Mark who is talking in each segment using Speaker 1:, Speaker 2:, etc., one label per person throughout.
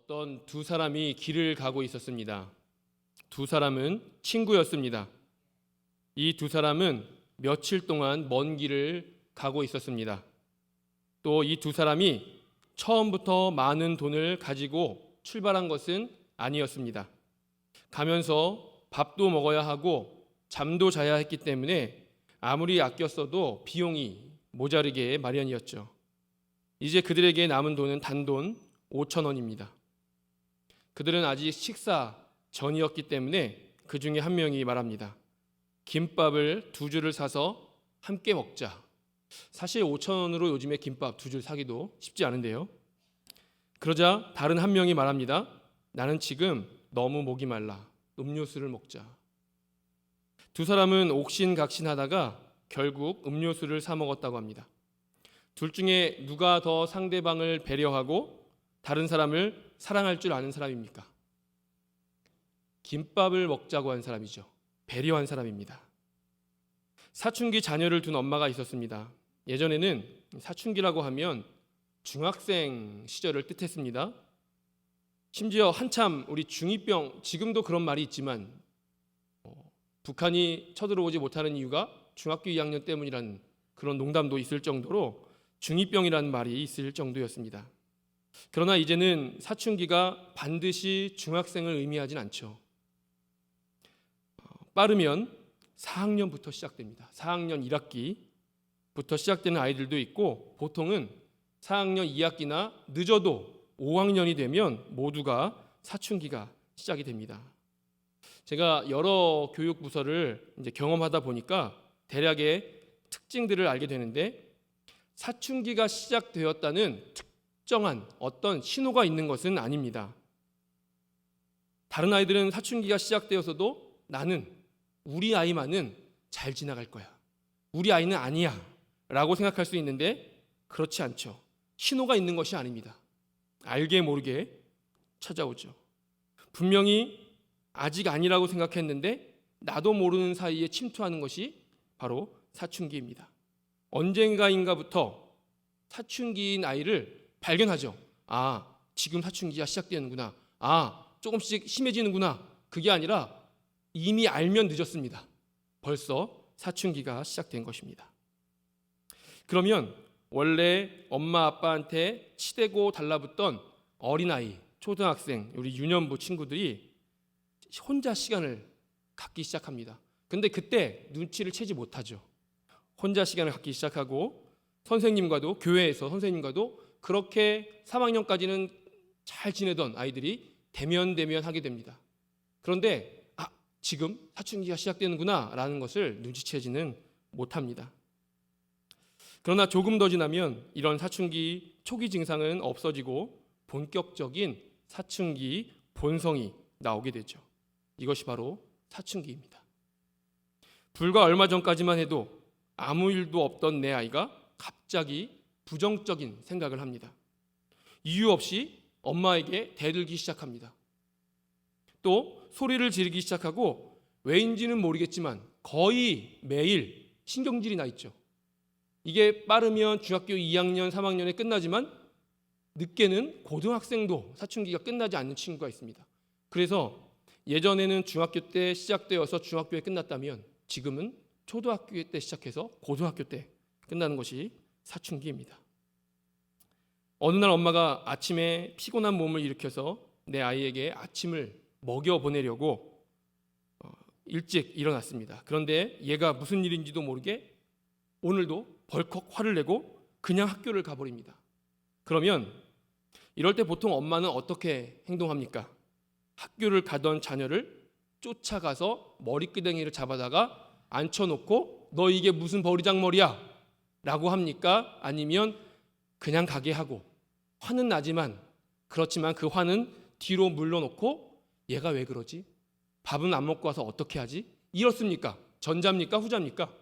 Speaker 1: 어떤 두 사람이 길을 가고 있었습니다. 두 사람은 친구였습니다. 이 두 사람은 며칠 동안 먼 길을 가고 있었습니다. 또 이 두 사람이 처음부터 많은 돈을 가지고 출발한 것은 아니었습니다. 가면서 밥도 먹어야 하고 잠도 자야 했기 때문에 아무리 아꼈어도 비용이 모자르게 마련이었죠. 이제 그들에게 남은 돈은 단돈 5,000원입니다. 그들은 아직 식사 전이었기 때문에 그 중에 한 명이 말합니다. 김밥을 2줄을 사서 함께 먹자. 사실 5,000원으로 요즘에 김밥 2줄 사기도 쉽지 않은데요. 그러자 다른 한 명이 말합니다. 나는 지금 너무 목이 말라. 음료수를 먹자. 두 사람은 옥신각신하다가 결국 음료수를 사 먹었다고 합니다. 둘 중에 누가 더 상대방을 배려하고 다른 사람을 사랑할 줄 아는 사람입니까? 김밥을 먹자고 한 사람이죠. 배려한 사람입니다. 사춘기 자녀를 둔 엄마가 있었습니다. 예전에는 사춘기라고 하면 중학생 시절을 뜻했습니다. 심지어 한참 우리 중2병, 지금도 그런 말이 있지만 북한이 쳐들어오지 못하는 이유가 중학교 2학년 때문이라는 그런 농담도 있을 정도로 중2병이라는 말이 있을 정도였습니다. 그러나 이제는 사춘기가 반드시 중학생을 의미하진 않죠. 빠르면 4학년부터 시작됩니다. 4학년 1학기부터 시작되는 아이들도 있고 보통은 4학년 2학기나 늦어도 5학년이 되면 모두가 사춘기가 시작이 됩니다. 제가 여러 교육 부서를 이제 경험하다 보니까 대략의 특징들을 알게 되는데 사춘기가 시작되었다는 특정한 어떤 신호가 있는 것은 아닙니다. 다른 아이들은 사춘기가 시작되어서도 나는 우리 아이만은 잘 지나갈 거야. 우리 아이는 아니야. 라고 생각할 수 있는데 그렇지 않죠. 신호가 있는 것이 아닙니다. 알게 모르게 찾아오죠. 분명히 아직 아니라고 생각했는데 나도 모르는 사이에 침투하는 것이 바로 사춘기입니다. 언젠가인가부터 사춘기인 아이를 발견하죠. 아, 지금 사춘기가 시작되는구나. 아, 조금씩 심해지는구나. 그게 아니라 이미 알면 늦었습니다. 벌써 사춘기가 시작된 것입니다. 그러면 원래 엄마 아빠한테 치대고 달라붙던 어린아이, 초등학생, 우리 유년부 친구들이 혼자 시간을 갖기 시작합니다. 근데 그때 눈치를 채지 못하죠. 혼자 시간을 갖기 시작하고 선생님과도, 교회에서 선생님과도 그렇게 3학년까지는 잘 지내던 아이들이 대면하게 됩니다. 그런데 지금 사춘기가 시작되는구나 라는 것을 눈치채지는 못합니다. 그러나 조금 더 지나면 이런 사춘기 초기 증상은 없어지고 본격적인 사춘기 본성이 나오게 되죠. 이것이 바로 사춘기입니다. 불과 얼마 전까지만 해도 아무 일도 없던 내 아이가 갑자기 부정적인 생각을 합니다. 이유 없이 엄마에게 대들기 시작합니다. 또 소리를 지르기 시작하고 왜인지는 모르겠지만 거의 매일 신경질이 나 있죠. 이게 빠르면 중학교 2학년, 3학년에 끝나지만 늦게는 고등학생도 사춘기가 끝나지 않는 친구가 있습니다. 그래서 예전에는 중학교 때 시작되어서 중학교에 끝났다면 지금은 초등학교 때 시작해서 고등학교 때 끝나는 것이 사춘기입니다. 어느 날 엄마가 아침에 피곤한 몸을 일으켜서 내 아이에게 아침을 먹여보내려고 일찍 일어났습니다. 그런데 얘가 무슨 일인지도 모르게 오늘도 벌컥 화를 내고 그냥 학교를 가버립니다. 그러면 이럴 때 보통 엄마는 어떻게 행동합니까? 학교를 가던 자녀를 쫓아가서 머리끄댕이를 잡아다가 앉혀놓고 너 이게 무슨 버리장머리야? 라고 합니까? 아니면 그냥 가게 하고 화는 나지만 그렇지만 그 화는 뒤로 물러놓고 얘가 왜 그러지? 밥은 안 먹고 와서 어떻게 하지? 이렇습니까? 전자입니까? 후자입니까?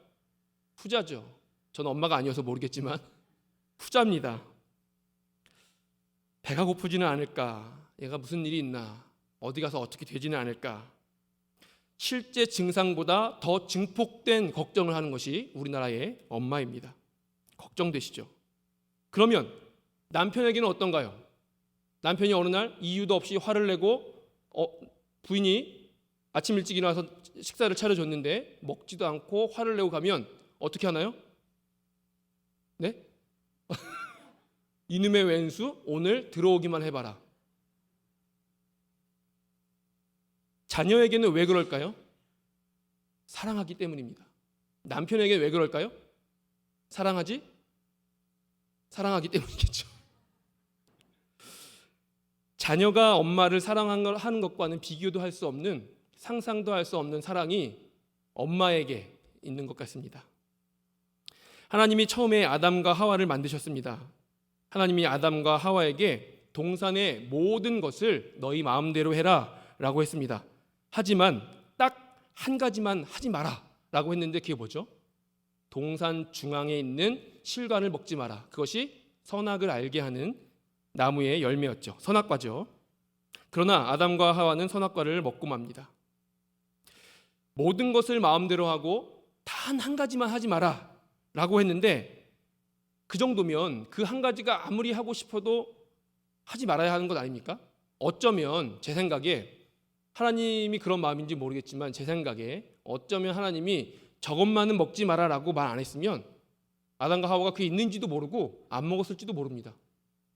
Speaker 1: 후자죠. 저는 엄마가 아니어서 모르겠지만 후자입니다. 배가 고프지는 않을까? 얘가 무슨 일이 있나? 어디 가서 어떻게 되지는 않을까? 실제 증상보다 더 증폭된 걱정을 하는 것이 우리나라의 엄마입니다. 걱정되시죠? 그러면 남편에게는 어떤가요? 남편이 어느 날 이유도 없이 화를 내고 부인이 아침 일찍 일어나서 식사를 차려줬는데 먹지도 않고 화를 내고 가면 어떻게 하나요? 네? 이놈의 왼수 오늘 들어오기만 해봐라. 자녀에게는 왜 그럴까요? 사랑하기 때문입니다. 남편에게 왜 그럴까요? 사랑하기 때문이겠죠. 자녀가 엄마를 사랑하는 것과는 비교도 할 수 없는, 상상도 할 수 없는 사랑이 엄마에게 있는 것 같습니다. 하나님이 처음에 아담과 하와를 만드셨습니다. 하나님이 아담과 하와에게 동산의 모든 것을 너희 마음대로 해라 라고 했습니다. 하지만 딱 한 가지만 하지 마라 라고 했는데 그게 뭐죠? 동산 중앙에 있는 실과를 먹지 마라. 그것이 선악을 알게 하는 나무의 열매였죠. 선악과죠. 그러나 아담과 하와는 선악과를 먹고 맙니다. 모든 것을 마음대로 하고 단 한 가지만 하지 마라 라고 했는데 그 정도면 그 한 가지가 아무리 하고 싶어도 하지 말아야 하는 것 아닙니까? 어쩌면 제 생각에 하나님이 그런 마음인지 모르겠지만 제 생각에 어쩌면 하나님이 저것만은 먹지 마라라고 말 안 했으면 아담과 하와가 그게 있는지도 모르고 안 먹었을지도 모릅니다.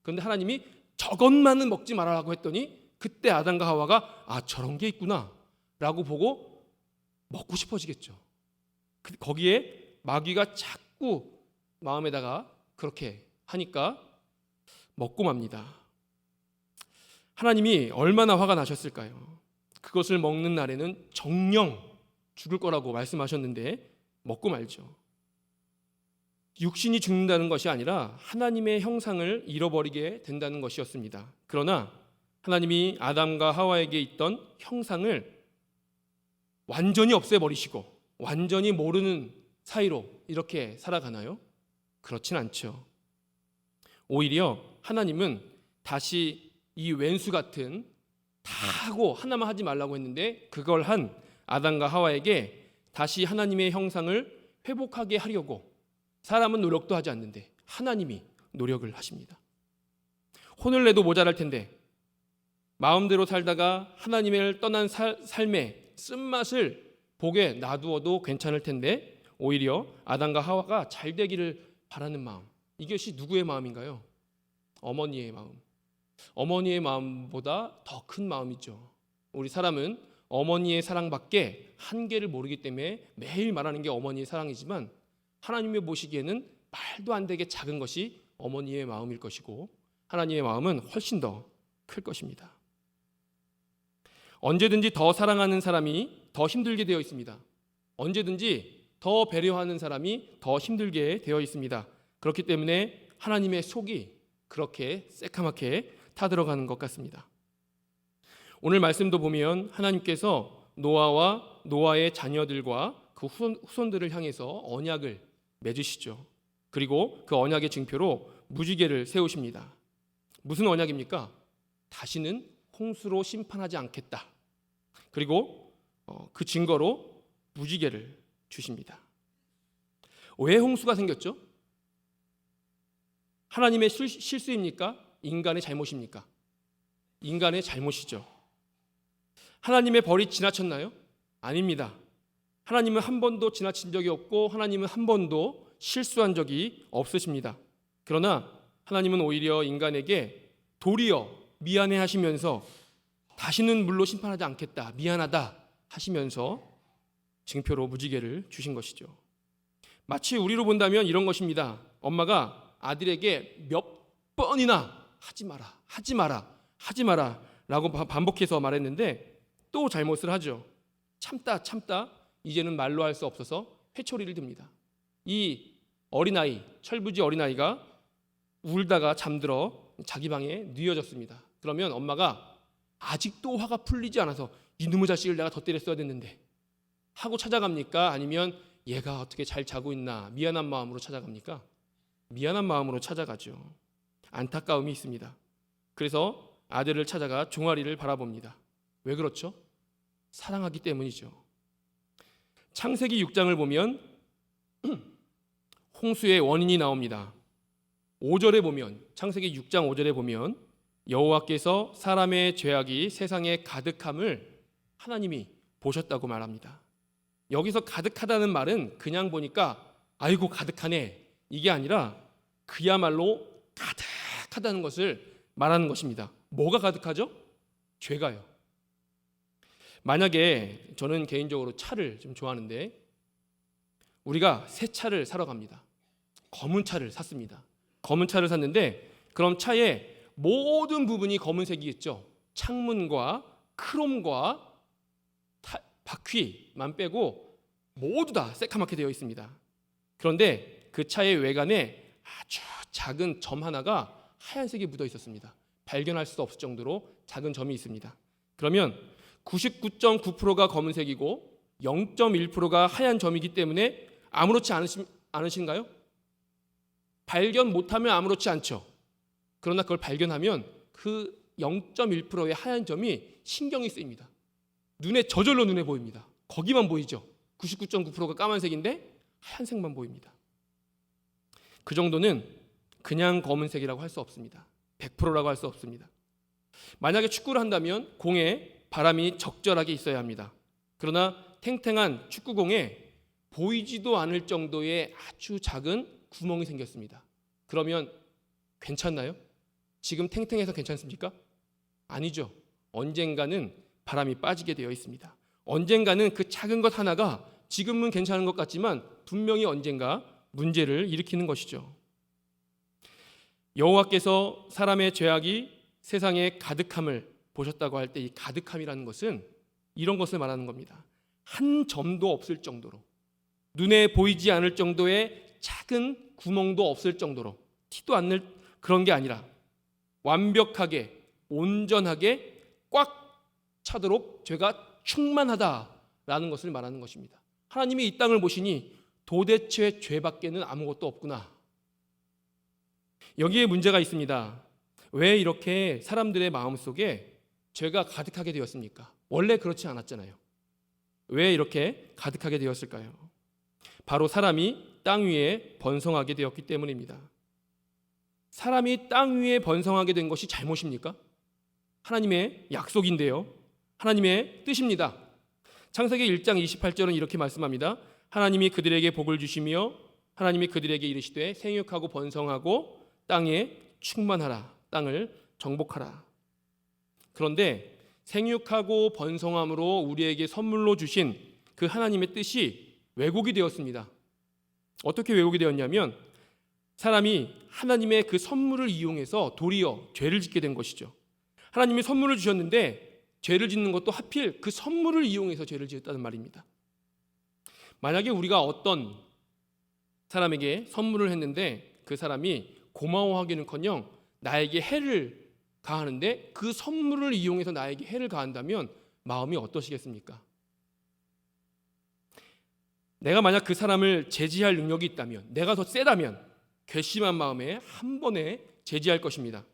Speaker 1: 그런데 하나님이 저것만은 먹지 마라라고 했더니 그때 아담과 하와가 저런 게 있구나 라고 보고 먹고 싶어지겠죠. 거기에 마귀가 자꾸 마음에다가 그렇게 하니까 먹고 맙니다. 하나님이 얼마나 화가 나셨을까요? 그것을 먹는 날에는 정령 죽을 거라고 말씀하셨는데 먹고 말죠. 육신이 죽는다는 것이 아니라 하나님의 형상을 잃어버리게 된다는 것이었습니다. 그러나 하나님이 아담과 하와에게 있던 형상을 완전히 없애버리시고 완전히 모르는 사이로 이렇게 살아가나요? 그렇진 않죠. 오히려 하나님은 다시 이 왼수 같은 다 하고 하나만 하지 말라고 했는데 그걸 한 아담과 하와에게 다시 하나님의 형상을 회복하게 하려고 사람은 노력도 하지 않는데 하나님이 노력을 하십니다. 혼을 내도 모자랄 텐데 마음대로 살다가 하나님을 떠난 삶의 쓴맛을 보게 놔두어도 괜찮을 텐데 오히려 아담과 하와가 잘 되기를 바라는 마음, 이것이 누구의 마음인가요? 어머니의 마음. 어머니의 마음보다 더 큰 마음이죠. 우리 사람은 어머니의 사랑밖에 한계를 모르기 때문에 매일 말하는 게 어머니의 사랑이지만 하나님이 보시기에는 말도 안 되게 작은 것이 어머니의 마음일 것이고 하나님의 마음은 훨씬 더 클 것입니다. 언제든지 더 사랑하는 사람이 더 힘들게 되어 있습니다. 언제든지 더 배려하는 사람이 더 힘들게 되어 있습니다. 그렇기 때문에 하나님의 속이 그렇게 새카맣게 타들어가는 것 같습니다. 오늘 말씀도 보면 하나님께서 노아와 노아의 자녀들과 그 후손들을 향해서 언약을 맺으시죠. 그리고 그 언약의 증표로 무지개를 세우십니다. 무슨 언약입니까? 다시는 홍수로 심판하지 않겠다. 그리고 그 증거로 무지개를 주십니다. 왜 홍수가 생겼죠? 하나님의 실수입니까? 인간의 잘못입니까? 인간의 잘못이죠. 하나님의 벌이 지나쳤나요? 아닙니다. 하나님은 한 번도 지나친 적이 없고 하나님은 한 번도 실수한 적이 없으십니다. 그러나 하나님은 오히려 인간에게 도리어 미안해 하시면서 다시는 물로 심판하지 않겠다, 미안하다 하시면서 증표로 무지개를 주신 것이죠. 마치 우리로 본다면 이런 것입니다. 엄마가 아들에게 몇 번이나 하지 마라, 하지 마라, 하지 마라 라고 반복해서 말했는데 또 잘못을 하죠. 참다 이제는 말로 할 수 없어서 회초리를 듭니다. 이 어린아이, 철부지 어린아이가 울다가 잠들어 자기 방에 뉘어졌습니다. 그러면 엄마가 아직도 화가 풀리지 않아서 이놈의 자식을 내가 더 때렸어야 됐는데 하고 찾아갑니까? 아니면 얘가 어떻게 잘 자고 있나 미안한 마음으로 찾아갑니까? 미안한 마음으로 찾아가죠. 안타까움이 있습니다. 그래서 아들을 찾아가 종아리를 바라봅니다. 왜 그렇죠? 사랑하기 때문이죠. 창세기 6장을 보면 홍수의 원인이 나옵니다. 5절에 보면 창세기 6장 5절에 보면 여호와께서 사람의 죄악이 세상에 가득함을 하나님이 보셨다고 말합니다. 여기서 가득하다는 말은 그냥 보니까 아이고 가득하네 이게 아니라 그야말로 가득하다는 것을 말하는 것입니다. 뭐가 가득하죠? 죄가요. 만약에 저는 개인적으로 차를 좀 좋아하는데 우리가 새 차를 사러 갑니다. 검은 차를 샀습니다. 검은 차를 샀는데 그럼 차에 모든 부분이 검은색이겠죠. 창문과 크롬과 바퀴만 빼고 모두 다 새카맣게 되어 있습니다. 그런데 그 차의 외관에 아주 작은 점 하나가 하얀색이 묻어 있었습니다. 발견할 수 없을 정도로 작은 점이 있습니다. 그러면 99.9%가 검은색이고 0.1%가 하얀 점이기 때문에 아무렇지 않으신가요? 발견 못하면 아무렇지 않죠. 그러나 그걸 발견하면 그 0.1%의 하얀 점이 신경이 쓰입니다. 눈에 저절로 눈에 보입니다. 거기만 보이죠. 99.9%가 까만색인데 하얀색만 보입니다. 그 정도는 그냥 검은색이라고 할 수 없습니다. 100%라고 할 수 없습니다. 만약에 축구를 한다면 공에 바람이 적절하게 있어야 합니다. 그러나 탱탱한 축구공에 보이지도 않을 정도의 아주 작은 구멍이 생겼습니다. 그러면 괜찮나요? 지금 탱탱해서 괜찮습니까? 아니죠. 언젠가는 바람이 빠지게 되어 있습니다. 언젠가는 그 작은 것 하나가 지금은 괜찮은 것 같지만 분명히 언젠가 문제를 일으키는 것이죠. 여호와께서 사람의 죄악이 세상에 가득함을 보셨다고 할 때 이 가득함이라는 것은 이런 것을 말하는 겁니다. 한 점도 없을 정도로, 눈에 보이지 않을 정도의 작은 구멍도 없을 정도로, 티도 안 날 그런 게 아니라 완벽하게 온전하게 꽉 차도록 죄가 충만하다라는 것을 말하는 것입니다. 하나님이 이 땅을 보시니 도대체 죄밖에는 아무것도 없구나. 여기에 문제가 있습니다. 왜 이렇게 사람들의 마음속에 죄가 가득하게 되었습니까? 원래 그렇지 않았잖아요. 왜 이렇게 가득하게 되었을까요? 바로 사람이 땅 위에 번성하게 되었기 때문입니다. 사람이 땅 위에 번성하게 된 것이 잘못입니까? 하나님의 약속인데요. 하나님의 뜻입니다. 창세기 1장 28절은 이렇게 말씀합니다. 하나님이 그들에게 복을 주시며 하나님이 그들에게 이르시되 생육하고 번성하고 땅에 충만하라. 땅을 정복하라. 그런데 생육하고 번성함으로 우리에게 선물로 주신 그 하나님의 뜻이 왜곡이 되었습니다. 어떻게 왜곡이 되었냐면 사람이 하나님의 그 선물을 이용해서 도리어 죄를 짓게 된 것이죠. 하나님이 선물을 주셨는데 죄를 짓는 것도 하필 그 선물을 이용해서 죄를 지었다는 말입니다. 만약에 우리가 어떤 사람에게 선물을 했는데 그 사람이 고마워하기는커녕 나에게 해를 가하는데 그 선물을 이용해서 나에게 해를 가한다면 마음이 어떠시겠습니까? 내가 만약 그 사람을 제지할 능력이 있다면, 내가 더 세다면 괘씸한 마음에 한 번에 제지할 것입니다.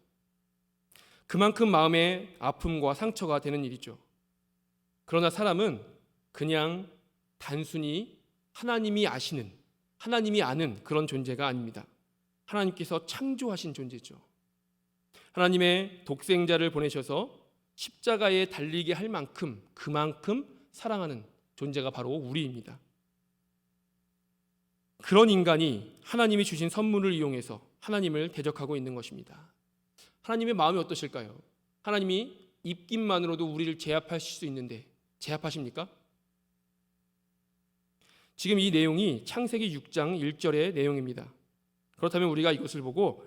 Speaker 1: 그만큼 마음에 아픔과 상처가 되는 일이죠. 그러나 사람은 그냥 단순히 하나님이 아시는, 하나님이 아는 그런 존재가 아닙니다. 하나님께서 창조하신 존재죠. 하나님의 독생자를 보내셔서 십자가에 달리게 할 만큼 그만큼 사랑하는 존재가 바로 우리입니다. 그런 인간이 하나님이 주신 선물을 이용해서 하나님을 대적하고 있는 것입니다. 하나님의 마음이 어떠실까요? 하나님이 입김만으로도 우리를 제압하실 수 있는데 제압하십니까? 지금 이 내용이 창세기 6장 1절의 내용입니다. 그렇다면 우리가 이것을 보고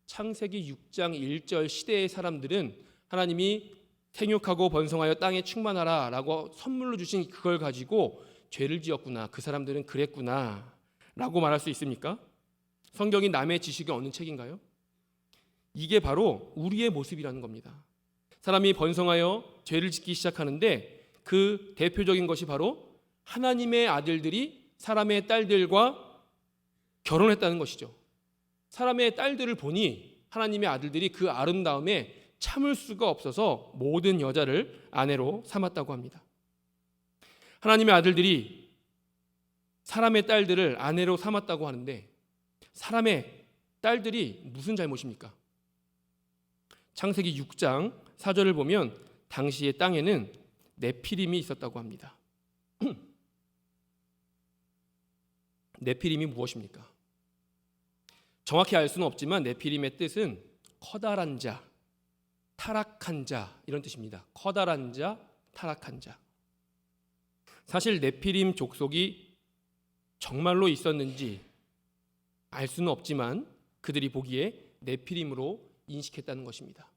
Speaker 1: 창세기 6장 1절 시대의 사람들은 하나님이 생육하고 번성하여 땅에 충만하라 라고 선물로 주신 그걸 가지고 죄를 지었구나, 그 사람들은 그랬구나 라고 말할 수 있습니까? 성경이 남의 지식이 없는 책인가요? 이게 바로 우리의 모습이라는 겁니다. 사람이 번성하여 죄를 짓기 시작하는데 그 대표적인 것이 바로 하나님의 아들들이 사람의 딸들과 결혼했다는 것이죠. 사람의 딸들을 보니 하나님의 아들들이 그 아름다움에 참을 수가 없어서 모든 여자를 아내로 삼았다고 합니다. 하나님의 아들들이 사람의 딸들을 아내로 삼았다고 하는데 사람의 딸들이 무슨 잘못입니까? 창세기 6장 4절을 보면 당시의 땅에는 네피림이 있었다고 합니다. 네피림이 무엇입니까? 정확히 알 수는 없지만 네피림의 뜻은 커다란 자, 타락한 자 이런 뜻입니다. 커다란 자, 타락한 자. 사실 네피림 족속이 정말로 있었는지 알 수는 없지만 그들이 보기에 네피림으로 인식했다는 것입니다.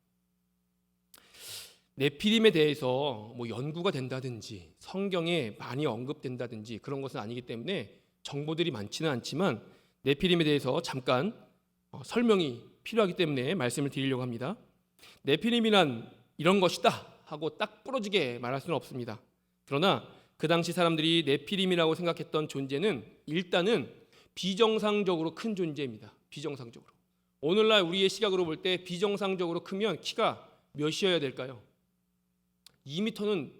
Speaker 1: 네피림에 대해서 연구가 된다든지 성경에 많이 언급된다든지 그런 것은 아니기 때문에 정보들이 많지는 않지만 네피림에 대해서 잠깐 설명이 필요하기 때문에 말씀을 드리려고 합니다. 네피림이란 이런 것이다 하고 딱 부러지게 말할 수는 없습니다. 그러나 그 당시 사람들이 네피림이라고 생각했던 존재는 일단은 비정상적으로 큰 존재입니다. 비정상적으로. 오늘날 우리의 시각으로 볼 때 비정상적으로 크면 키가 몇이어야 될까요? 2m는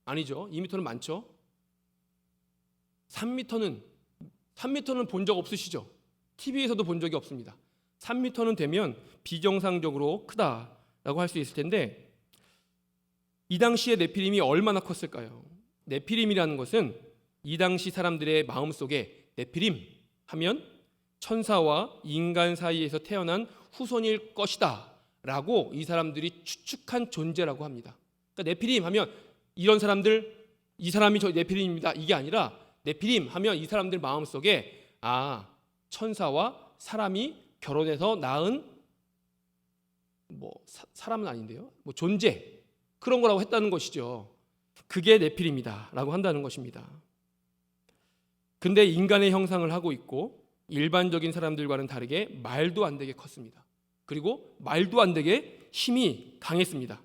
Speaker 1: 아니죠. 2m는 많죠. 3m는 본 적 없으시죠? TV에서도 본 적이 없습니다. 3m는 되면 비정상적으로 크다라고 할 수 있을 텐데 이 당시에 네피림이 얼마나 컸을까요? 네피림이라는 것은 이 당시 사람들의 마음속에 네피림 하면 천사와 인간 사이에서 태어난 후손일 것이다 라고 이 사람들이 추측한 존재라고 합니다. 그러니까 네피림 하면 이런 사람들, 이 사람이 저 네피림입니다 이게 아니라 네피림 하면 이 사람들 마음속에 천사와 사람이 결혼해서 낳은 사람은 아닌데요, 존재 그런 거라고 했다는 것이죠. 그게 네피림이다 라고 한다는 것입니다. 근데 인간의 형상을 하고 있고 일반적인 사람들과는 다르게 말도 안 되게 컸습니다. 그리고 말도 안 되게 힘이 강했습니다.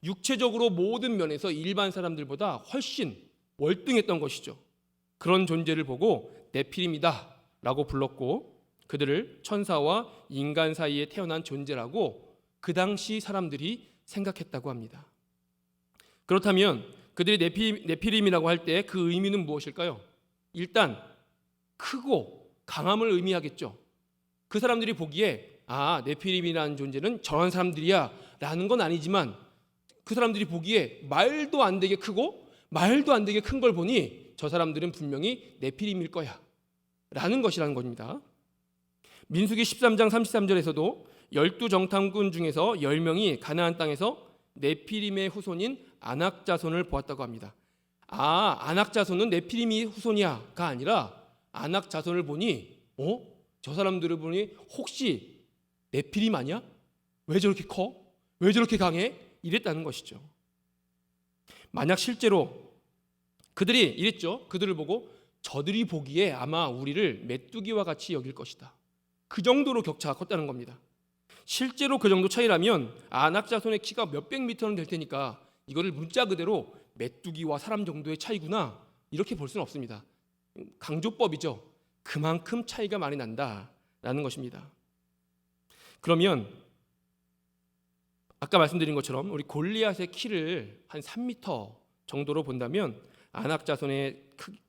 Speaker 1: 육체적으로 모든 면에서 일반 사람들보다 훨씬 월등했던 것이죠. 그런 존재를 보고 네피림이다 라고 불렀고 그들을 천사와 인간 사이에 태어난 존재라고 그 당시 사람들이 생각했다고 합니다. 그렇다면 그들이 네피림이라고 할 때 그 의미는 무엇일까요? 일단 크고 강함을 의미하겠죠. 그 사람들이 보기에 네피림이라는 존재는 저런 사람들이야 라는 건 아니지만 그 사람들이 보기에 말도 안 되게 크고 말도 안 되게 큰 걸 보니 저 사람들은 분명히 네피림일 거야 라는 것이라는 겁니다. 민수기 13장 33절에서도 12정탐꾼 중에서 10명이 가나안 땅에서 네피림의 후손인 아낙 자손을 보았다고 합니다. 아낙 자손은 네피림이 후손이야가 아니라 아낙 자손을 보니 저 사람들을 보니 혹시 네피림 아니야? 왜 저렇게 커? 왜 저렇게 강해? 이랬다는 것이죠. 만약 실제로 그들이 이랬죠. 그들을 보고 저들이 보기에 아마 우리를 메뚜기와 같이 여길 것이다. 그 정도로 격차가 컸다는 겁니다. 실제로 그 정도 차이라면 아낙 자손의 키가 몇백 미터는 될 테니까 이거를 문자 그대로 메뚜기와 사람 정도의 차이구나 이렇게 볼 수는 없습니다. 강조법이죠. 그만큼 차이가 많이 난다라는 것입니다. 그러면 아까 말씀드린 것처럼 우리 골리앗의 키를 한 3m 정도로 본다면 아낙 자손의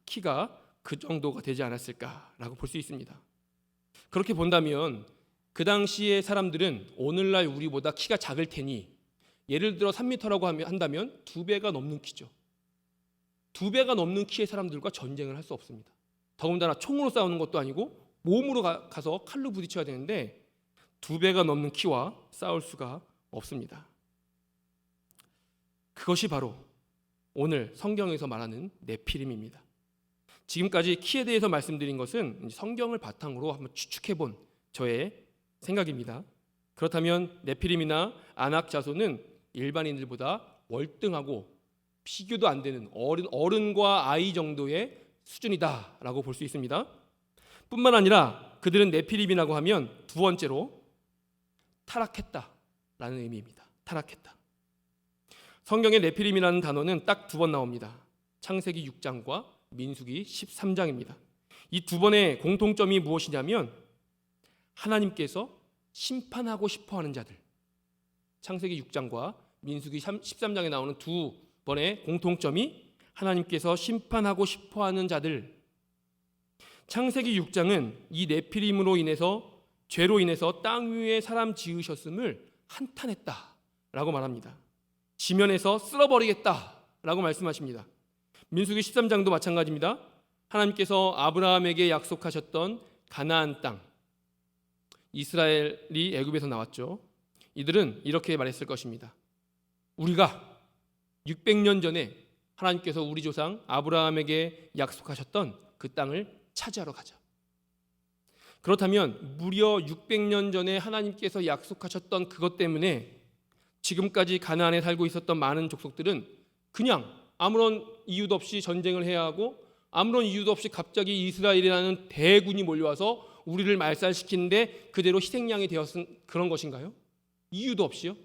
Speaker 1: 키가 그 정도가 되지 않았을까라고 볼 수 있습니다. 그렇게 본다면 그 당시의 사람들은 오늘날 우리보다 키가 작을 테니 예를 들어 3m라고 한다면 2배가 넘는 키죠. 2배가 넘는 키의 사람들과 전쟁을 할 수 없습니다. 더군다나 총으로 싸우는 것도 아니고 몸으로 가서 칼로 부딪혀야 되는데 2배가 넘는 키와 싸울 수가 없습니다. 그것이 바로 오늘 성경에서 말하는 네피림입니다. 지금까지 키에 대해서 말씀드린 것은 성경을 바탕으로 한번 추측해본 저의 생각입니다. 그렇다면 네피림이나 아낙 자손은 일반인들보다 월등하고 비교도 안 되는 어른과 아이 정도의 수준이다라고 볼 수 있습니다. 뿐만 아니라 그들은 네피림이라고 하면 두 번째로 타락했다라는 의미입니다. 타락했다. 성경에 네피림이라는 단어는 딱 2번 나옵니다. 창세기 6장과 민수기 13장입니다. 이 2번의 공통점이 무엇이냐면 하나님께서 심판하고 싶어하는 자들. 창세기 6장과 민수기 13장에 나오는 2번의 공통점이 하나님께서 심판하고 싶어하는 자들. 창세기 6장은 이 네피림으로 인해서 죄로 인해서 땅 위에 사람 지으셨음을 한탄했다라고 말합니다. 지면에서 쓸어버리겠다라고 말씀하십니다. 민수기 13장도 마찬가지입니다. 하나님께서 아브라함에게 약속하셨던 가나안 땅, 이스라엘이 애굽에서 나왔죠. 이들은 이렇게 말했을 것입니다. 우리가 600년 전에 하나님께서 우리 조상 아브라함에게 약속하셨던 그 땅을 차지하러 가자. 그렇다면 무려 600년 전에 하나님께서 약속하셨던 그것 때문에 지금까지 가나안에 살고 있었던 많은 족속들은 그냥 아무런 이유도 없이 전쟁을 해야 하고 아무런 이유도 없이 갑자기 이스라엘이라는 대군이 몰려와서 우리를 말살시키는데 그대로 희생양이 되었은 그런 것인가요? 이유도 없이요?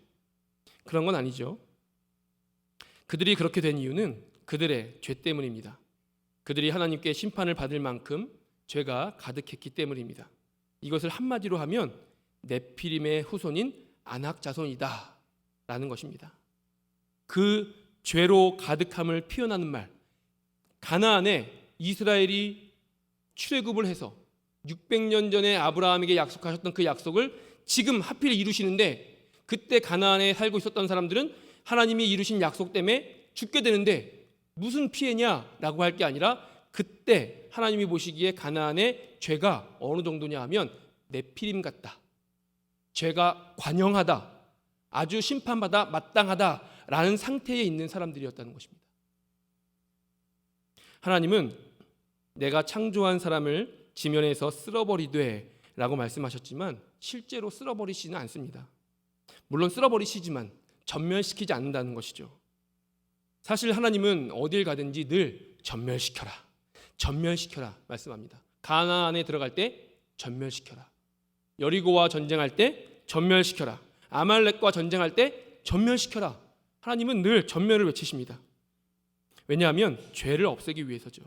Speaker 1: 그런 건 아니죠. 그들이 그렇게 된 이유는 그들의 죄 때문입니다. 그들이 하나님께 심판을 받을 만큼 죄가 가득했기 때문입니다. 이것을 한마디로 하면 네피림의 후손인 아낙 자손이다 라는 것입니다. 그 죄로 가득함을 표현하는 말, 가나안에 이스라엘이 출애굽을 해서 600년 전에 아브라함에게 약속하셨던 그 약속을 지금 하필 이루시는데, 그때 가나안에 살고 있었던 사람들은 하나님이 이루신 약속 때문에 죽게 되는데 무슨 피해냐라고 할 게 아니라, 그때 하나님이 보시기에 가나안의 죄가 어느 정도냐 하면 네피림 같다, 죄가 관영하다, 아주 심판받아 마땅하다라는 상태에 있는 사람들이었다는 것입니다. 하나님은 내가 창조한 사람을 지면에서 쓸어버리되 라고 말씀하셨지만 실제로 쓸어버리시지는 않습니다. 물론 쓸어버리시지만 전멸시키지 않는다는 것이죠. 사실 하나님은 어딜 가든지 늘 전멸시켜라, 전멸시켜라 말씀합니다. 가나안에 들어갈 때 전멸시켜라, 여리고와 전쟁할 때 전멸시켜라, 아말렉과 전쟁할 때 전멸시켜라. 하나님은 늘 전멸을 외치십니다. 왜냐하면 죄를 없애기 위해서죠.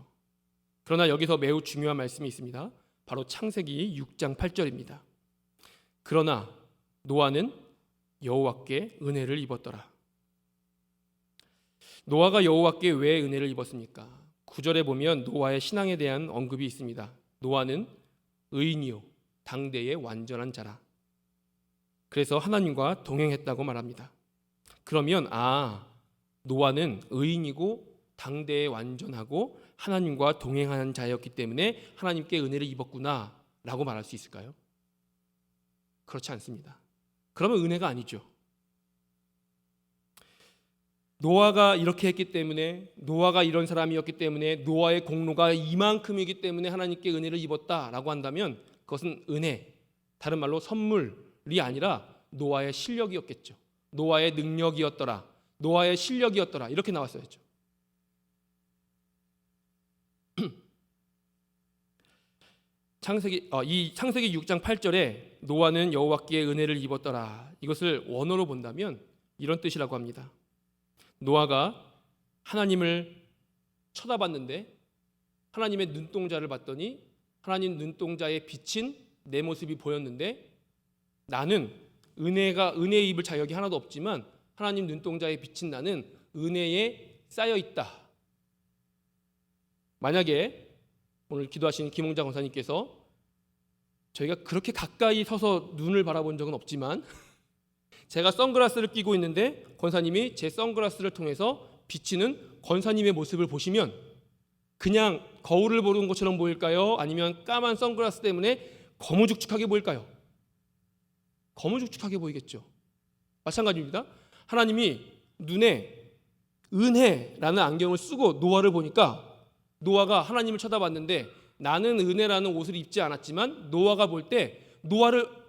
Speaker 1: 그러나 여기서 매우 중요한 말씀이 있습니다. 바로 창세기 6장 8절입니다. 그러나 노아는 여호와께 은혜를 입었더라. 노아가 여호와께 왜 은혜를 입었습니까? 9절에 보면 노아의 신앙에 대한 언급이 있습니다. 노아는 의인이요 당대의 완전한 자라. 그래서 하나님과 동행했다고 말합니다. 그러면 노아는 의인이고 당대에 완전하고 하나님과 동행하는 자였기 때문에 하나님께 은혜를 입었구나 라고 말할 수 있을까요? 그렇지 않습니다. 그러면 은혜가 아니죠. 노아가 이렇게 했기 때문에, 노아가 이런 사람이었기 때문에, 노아의 공로가 이만큼이기 때문에 하나님께 은혜를 입었다라고 한다면 그것은 은혜, 다른 말로 선물이 아니라 노아의 실력이었겠죠. 노아의 능력이었더라, 노아의 실력이었더라, 이렇게 나왔어야죠. 창세기 6장 8절에 노아는 여호와께 은혜를 입었더라, 이것을 원어로 본다면 이런 뜻이라고 합니다. 노아가 하나님을 쳐다봤는데 하나님의 눈동자를 봤더니 하나님 눈동자에 비친 내 모습이 보였는데, 나는 은혜의 입을 자격이 하나도 없지만 하나님 눈동자에 비친 나는 은혜에 쌓여 있다. 만약에 오늘 기도하신 김홍자 권사님께서, 저희가 그렇게 가까이 서서 눈을 바라본 적은 없지만 제가 선글라스를 끼고 있는데 권사님이 제 선글라스를 통해서 비치는 권사님의 모습을 보시면 그냥 거울을 보는 것처럼 보일까요? 아니면 까만 선글라스 때문에 거무죽죽하게 보일까요? 거무죽죽하게 보이겠죠. 마찬가지입니다. 하나님이 눈에 은혜라는 안경을 쓰고 노아를 보니까, 노아가 하나님을 쳐다봤는데 나는 은혜라는 옷을 입지 않았지만 노아가 볼 때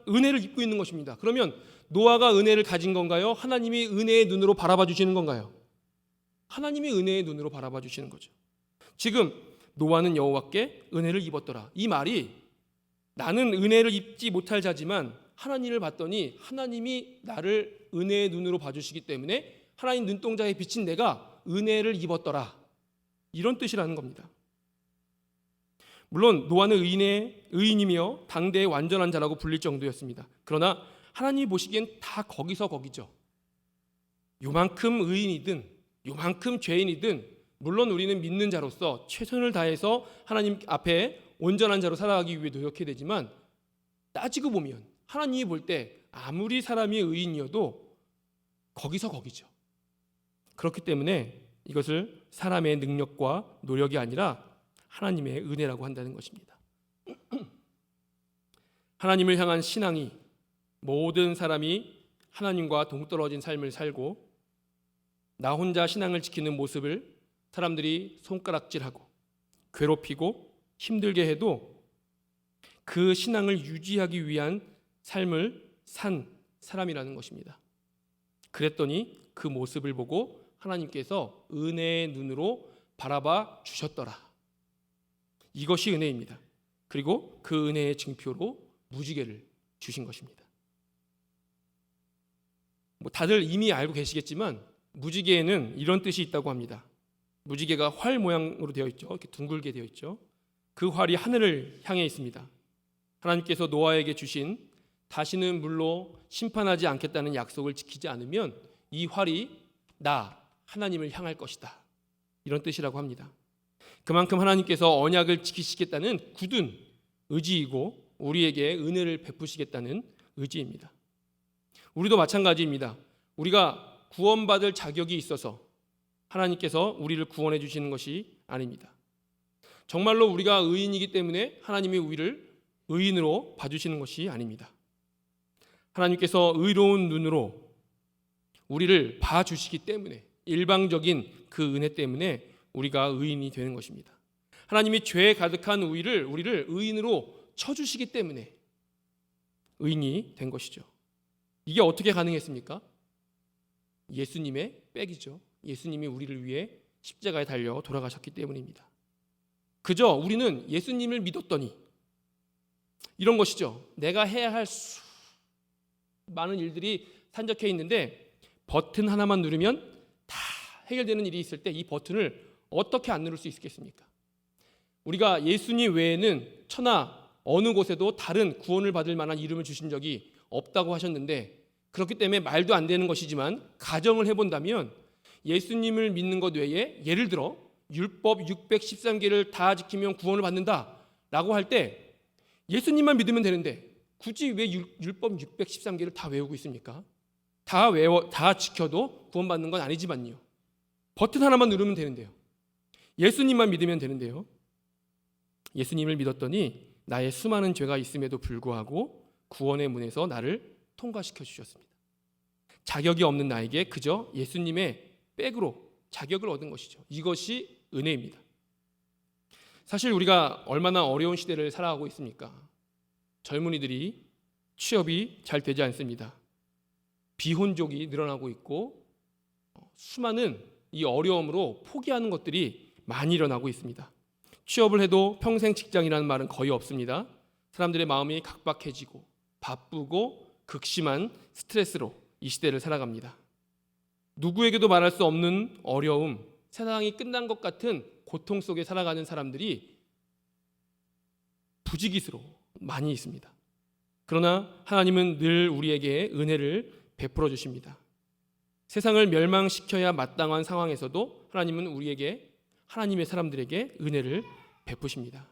Speaker 1: 은혜를 입고 있는 것입니다. 그러면 노아가 은혜를 가진 건가요? 하나님이 은혜의 눈으로 바라봐 주시는 건가요? 하나님이 은혜의 눈으로 바라봐 주시는 거죠. 지금 노아는 여호와께 은혜를 입었더라, 이 말이 나는 은혜를 입지 못할 자지만 하나님을 봤더니 하나님이 나를 은혜의 눈으로 봐주시기 때문에 하나님 눈동자에 비친 내가 은혜를 입었더라, 이런 뜻이라는 겁니다. 물론 노아는 의인이며 당대의 완전한 자라고 불릴 정도였습니다. 그러나 하나님이 보시기엔 다 거기서 거기죠. 요만큼 의인이든 요만큼 죄인이든, 물론 우리는 믿는 자로서 최선을 다해서 하나님 앞에 온전한 자로 살아가기 위해 노력해야 되지만, 따지고 보면 하나님이 볼 때 아무리 사람이 의인이어도 거기서 거기죠. 그렇기 때문에 이것을 사람의 능력과 노력이 아니라 하나님의 은혜라고 한다는 것입니다. 하나님을 향한 신앙이 모든 사람이 하나님과 동떨어진 삶을 살고 나 혼자 신앙을 지키는 모습을 사람들이 손가락질하고 괴롭히고 힘들게 해도 그 신앙을 유지하기 위한 삶을 산 사람이라는 것입니다. 그랬더니 그 모습을 보고 하나님께서 은혜의 눈으로 바라봐 주셨더라. 이것이 은혜입니다. 그리고 그 은혜의 증표로 무지개를 주신 것입니다. 다들 이미 알고 계시겠지만 무지개에는 이런 뜻이 있다고 합니다. 무지개가 활 모양으로 되어 있죠. 이렇게 둥글게 되어 있죠. 그 활이 하늘을 향해 있습니다. 하나님께서 노아에게 주신 다시는 물로 심판하지 않겠다는 약속을 지키지 않으면 이 활이 나 하나님을 향할 것이다. 이런 뜻이라고 합니다. 그만큼 하나님께서 언약을 지키시겠다는 굳은 의지이고 우리에게 은혜를 베푸시겠다는 의지입니다. 우리도 마찬가지입니다. 우리가 구원받을 자격이 있어서 하나님께서 우리를 구원해 주시는 것이 아닙니다. 정말로 우리가 의인이기 때문에 하나님이 우리를 의인으로 봐주시는 것이 아닙니다. 하나님께서 의로운 눈으로 우리를 봐주시기 때문에 일방적인 그 은혜 때문에 우리가 의인이 되는 것입니다. 하나님이 죄에 가득한 우리를 의인으로 쳐주시기 때문에 의인이 된 것이죠. 이게 어떻게 가능했습니까? 예수님의 백이죠. 예수님이 우리를 위해 십자가에 달려 돌아가셨기 때문입니다. 그저 우리는 예수님을 믿었더니 이런 것이죠. 내가 해야 할 많은 일들이 산적해 있는데 버튼 하나만 누르면 다 해결되는 일이 있을 때 이 버튼을 어떻게 안 누를 수 있겠습니까? 우리가 예수님 외에는 천하 어느 곳에도 다른 구원을 받을 만한 이름을 주신 적이 없다고 하셨는데 그렇기 때문에 말도 안 되는 것이지만 가정을 해본다면 예수님을 믿는 것 외에 예를 들어 율법 613개를 다 지키면 구원을 받는다라고 할 때 예수님만 믿으면 되는데 굳이 왜 율법 613개를 다 외우고 있습니까? 다 지켜도 구원받는 건 아니지만요. 버튼 하나만 누르면 되는데요. 예수님만 믿으면 되는데요. 예수님을 믿었더니 나의 수많은 죄가 있음에도 불구하고 구원의 문에서 나를 통과시켜 주셨습니다. 자격이 없는 나에게 그저 예수님의 백으로 자격을 얻은 것이죠. 이것이 은혜입니다. 사실 우리가 얼마나 어려운 시대를 살아가고 있습니까? 젊은이들이 취업이 잘 되지 않습니다. 비혼족이 늘어나고 있고 수많은 이 어려움으로 포기하는 것들이 많이 일어나고 있습니다. 취업을 해도 평생 직장이라는 말은 거의 없습니다. 사람들의 마음이 각박해지고 바쁘고 극심한 스트레스로 이 시대를 살아갑니다. 누구에게도 말할 수 없는 어려움, 세상이 끝난 것 같은 고통 속에 살아가는 사람들이 부지기수로 많이 있습니다. 그러나 하나님은 늘 우리에게 은혜를 베풀어 주십니다. 세상을 멸망시켜야 마땅한 상황에서도 하나님은 우리에게 하나님의 사람들에게 은혜를 베푸십니다.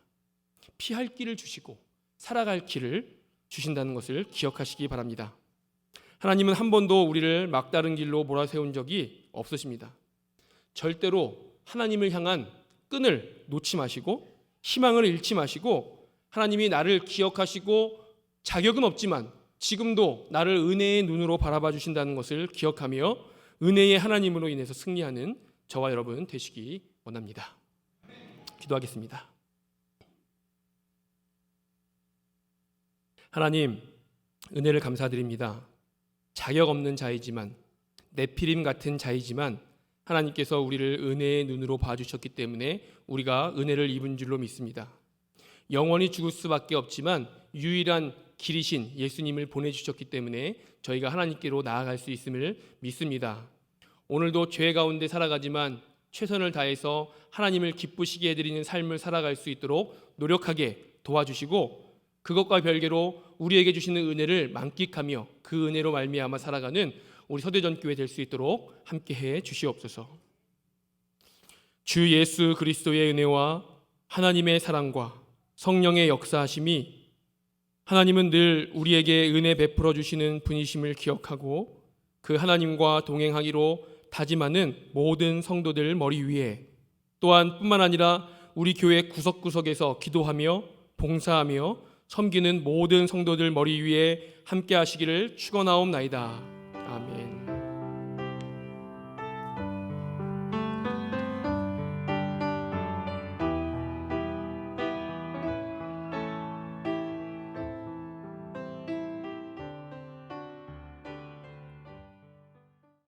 Speaker 1: 피할 길을 주시고 살아갈 길을 주신다는 것을 기억하시기 바랍니다. 하나님은 한 번도 우리를 막다른 길로 몰아세운 적이 없으십니다. 절대로 하나님을 향한 끈을 놓지 마시고 희망을 잃지 마시고 하나님이 나를 기억하시고 자격은 없지만 지금도 나를 은혜의 눈으로 바라봐 주신다는 것을 기억하며 은혜의 하나님으로 인해서 승리하는 저와 여러분 되시기 원합니다. 기도하겠습니다. 하나님, 은혜를 감사드립니다. 자격 없는 자이지만 네피림 같은 자이지만 하나님께서 우리를 은혜의 눈으로 봐주셨기 때문에 우리가 은혜를 입은 줄로 믿습니다. 영원히 죽을 수밖에 없지만 유일한 길이신 예수님을 보내주셨기 때문에 저희가 하나님께로 나아갈 수 있음을 믿습니다. 오늘도 죄 가운데 살아가지만 최선을 다해서 하나님을 기쁘시게 해드리는 삶을 살아갈 수 있도록 노력하게 도와주시고 그것과 별개로 우리에게 주시는 은혜를 만끽하며 그 은혜로 말미암아 살아가는 우리 서대전교회 될 수 있도록 함께해 주시옵소서. 주 예수 그리스도의 은혜와 하나님의 사랑과 성령의 역사하심이 하나님은 늘 우리에게 은혜 베풀어 주시는 분이심을 기억하고 그 하나님과 동행하기로 다짐하는 모든 성도들 머리 위에, 또한 뿐만 아니라 우리 교회 구석구석에서 기도하며 봉사하며 섬기는 모든 성도들 머리 위에 함께 하시기를 축원하옵나이다. 아멘.